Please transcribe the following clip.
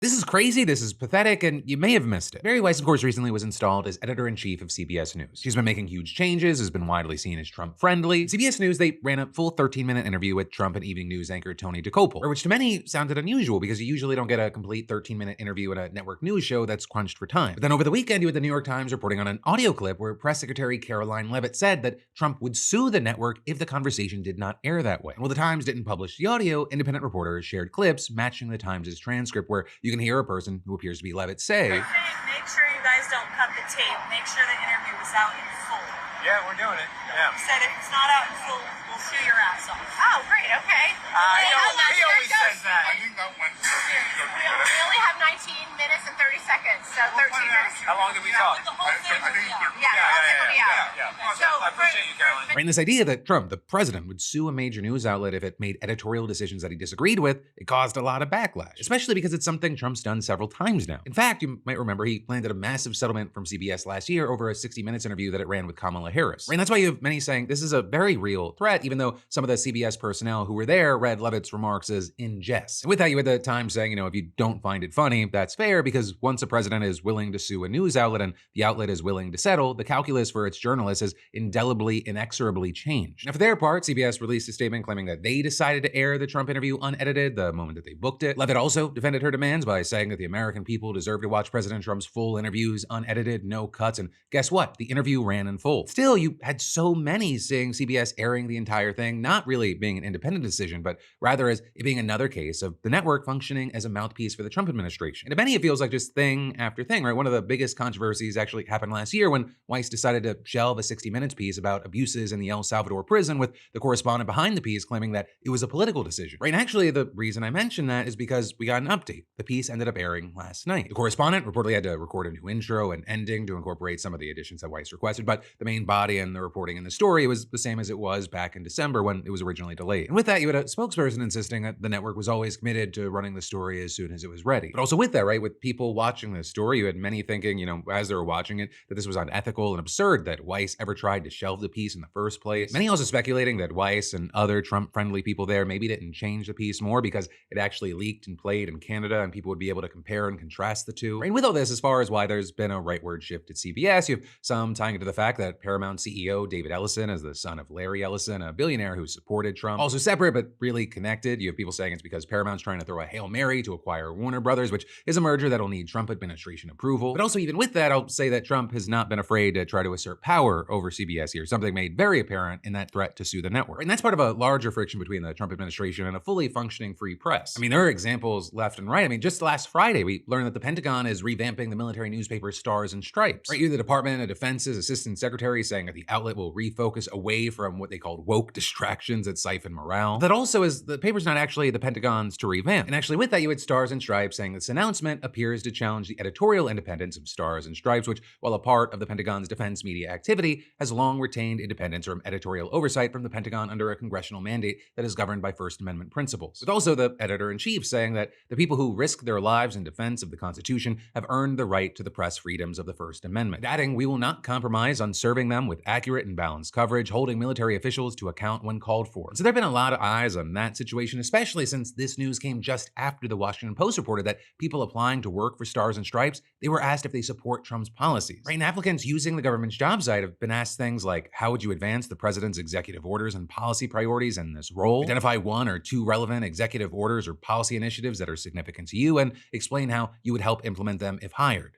This is crazy, this is pathetic, and you may have missed it. Mary Weiss, of course, recently was installed as editor-in-chief of CBS News. She's been making huge changes, has been widely seen as Trump-friendly. CBS News, they ran a full 13-minute interview with Trump and evening news anchor Tony Dokoupil, which to many sounded unusual because you usually don't get a complete 13-minute interview at a network news show that's crunched for time. But then over the weekend, you had the New York Times reporting on an audio clip where Press Secretary Karoline Leavitt said that Trump would sue the network if the conversation did not air that way. And while the Times didn't publish the audio, independent reporters shared clips matching the Times' transcript where you can hear a person who appears to be Leavitt say, Make sure you guys don't cut the tape. Make sure the interview is out in full. Yeah, we're doing it. Yeah. You said if it's not out in full, we'll sue your ass off. Oh, great. Okay. He always says that. I think that went. We only have 19 minutes and 30 seconds, so 13 minutes. How long did we talk? The whole thing I think was out. Yeah, the whole thing will be out. So, I appreciate you, Caroline. right, and this idea that Trump, the president, would sue a major news outlet if it made editorial decisions that he disagreed with, it caused a lot of backlash, especially because it's something Trump's done several times now. In fact, you might remember he landed a massive settlement from CBS last year over a 60 Minutes interview that it ran with Kamala Harris. Right, and that's why you have many saying this is a very real threat, even though some of the CBS personnel who were there read Leavitt's remarks as in jest. And with that, you had the Times saying, if you don't find it funny, that's fair, because once a president is willing to sue a news outlet and the outlet is willing to settle, the calculus for its journalists has indelibly, inexorably changed. Now, for their part, CBS released a statement claiming that they decided to air the Trump interview unedited the moment that they booked it. Leavitt also defended her demands by saying that the American people deserve to watch President Trump's full interviews unedited, no cuts, and guess what? The interview ran in full. Still, you had so many saying CBS airing the entire thing, not really being an independent decision, but rather as it being another case of the network functioning as a mouthpiece for the Trump administration. And to many, it feels like just thing after thing, right? One of the biggest controversies actually happened last year when Weiss decided to shelve a 60 Minutes piece about abuses in the El Salvador prison, with the correspondent behind the piece claiming that it was a political decision. Right? And actually, the reason I mention that is because we got an update. The piece ended up airing last night. The correspondent reportedly had to record a new intro and ending to incorporate some of the additions that Weiss requested, but the main body and the reporting in the story was the same as it was back in December when it was originally delayed. And with that, you had a spokesperson insisting that the network was always committed to running the story as soon as it was ready. But also with that, right, with people watching this story, you had many thinking, as they were watching it, that this was unethical and absurd that Weiss ever tried to shelve the piece in the first place. Many also speculating that Weiss and other Trump-friendly people there maybe didn't change the piece more because it actually leaked and played in Canada and people would be able to compare and contrast the two. Right? And with all this, as far as why there's been a rightward shift at CBS, you have some tying it to the fact that Paramount CEO David Ellison is the son of Larry Ellison, a billionaire who supported Trump. Also separate, but really connected. You have people saying it's because Paramount's trying to throw a Hail Mary to acquire Warner Brothers, which is a merger that'll need Trump administration approval. But also even with that, I'll say that Trump has not been afraid to try to assert power over CBS here, something made very apparent in that threat to sue the network. And that's part of a larger friction between the Trump administration and a fully functioning free press. There are examples left and right. Just last Friday, we learned that the Pentagon is revamping the military newspaper Stars and Stripes. Right, you the Department of Defense's assistant secretary saying that the outlet will refocus away from what they called woke distractions that siphon morale. That also is the paper's not actually the Pentagon's to revamp. And actually with that, you had Stars and Stripes saying this announcement appears to challenge the editorial independence of Stars and Stripes, which, while a part of the Pentagon's defense media activity, has long retained independence from editorial oversight from the Pentagon under a congressional mandate that is governed by First Amendment principles. With also the editor-in-chief saying that the people who risk their lives in defense of the Constitution have earned the right to the press freedoms of the First Amendment. Adding, we will not compromise on serving them with accurate and balanced coverage, holding military officials to account when called for. And so there have been a lot of eyes on that situation, especially since this news came just after the Washington Post reported that people applying to work for Stars and Stripes, they were asked if they support Trump's policies. Right? And applicants using the government's job site have been asked things like, how would you advance the president's executive orders and policy priorities in this role? Identify one or two relevant executive orders or policy initiatives that are significant to you and explain how you would help implement them if hired.